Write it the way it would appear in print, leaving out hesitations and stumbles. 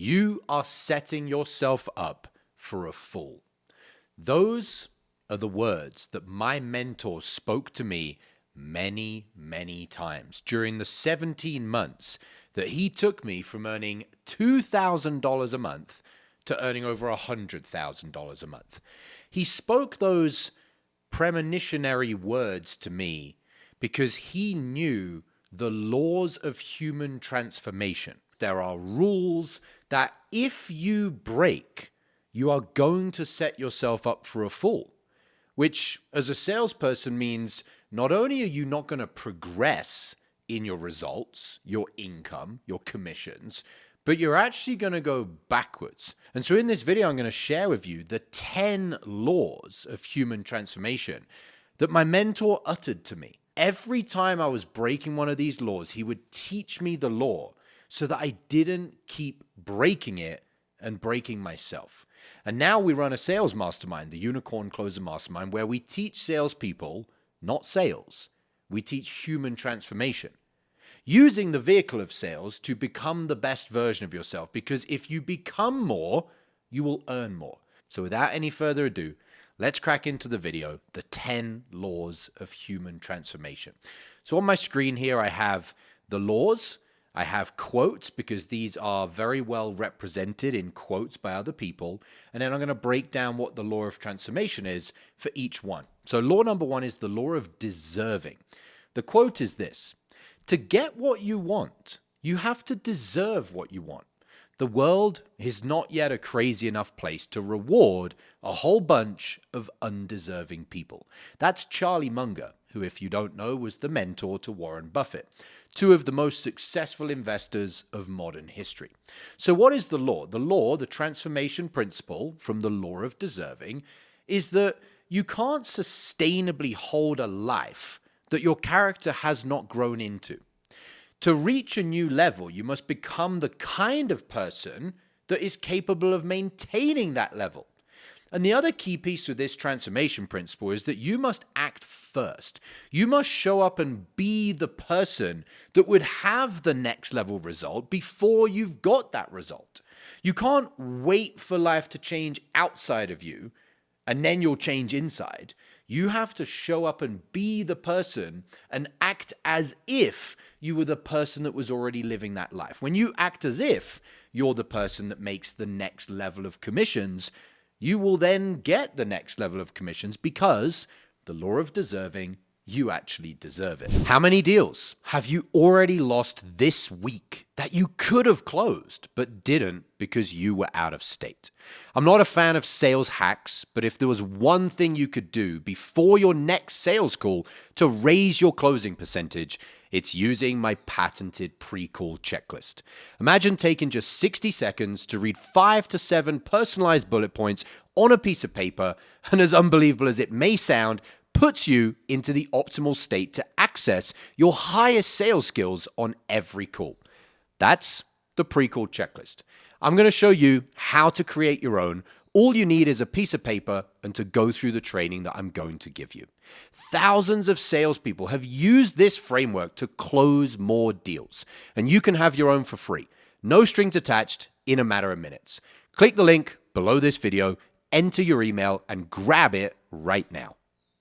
You are setting yourself up for a fall. Those are the words that my mentor spoke to me many, many times during the 17 months that he took me from earning $2,000 a month to earning over $100,000 a month. He spoke those premonitionary words to me because he knew the laws of human transformation. There are rules that if you break, you are going to set yourself up for a fall, which as a salesperson means not only are you not going to progress in your results, your income, your commissions, but you're actually going to go backwards. And so in this video, I'm going to share with you the 10 laws of human transformation that my mentor uttered to me. Every time I was breaking one of these laws, he would teach me the law so that I didn't keep breaking it and breaking myself. And now we run a sales mastermind, the Unicorn Closer Mastermind, where we teach salespeople, not sales. We teach human transformation, using the vehicle of sales to become the best version of yourself. Because if you become more, you will earn more. So without any further ado, let's crack into the video, the 10 laws of human transformation. So on my screen here, I have the laws. I have quotes because these are very well represented in quotes by other people. And then I'm going to break down what the law of transformation is for each one. So law number one is the law of deserving. The quote is this: to get what you want, you have to deserve what you want. The world is not yet a crazy enough place to reward a whole bunch of undeserving people. That's Charlie Munger, who, if you don't know, was the mentor to Warren Buffett, two of the most successful investors of modern history. So what is the law? The law, the transformation principle from the law of deserving, is that you can't sustainably hold a life that your character has not grown into. To reach a new level, you must become the kind of person that is capable of maintaining that level. And the other key piece with this transformation principle is that you must act first. You must show up and be the person that would have the next level result before you've got that result. You can't wait for life to change outside of you and then you'll change inside. You have to show up and be the person and act as if you were the person that was already living that life. When you act as if you're the person that makes the next level of commissions, you will then get the next level of commissions because the law of deserving, you actually deserve it. How many deals have you already lost this week that you could have closed but didn't because you were out of state? I'm not a fan of sales hacks, but if there was one thing you could do before your next sales call to raise your closing percentage, it's using my patented pre-call checklist. Imagine taking just 60 seconds to read 5 to 7 personalized bullet points on a piece of paper, and as unbelievable as it may sound, puts you into the optimal state to access your highest sales skills on every call. That's the pre-call checklist. I'm going to show you how to create your own. All you need is a piece of paper and to go through the training that I'm going to give you. Thousands of salespeople have used this framework to close more deals, and you can have your own for free. No strings attached in a matter of minutes. Click the link below this video, enter your email, and grab it right now.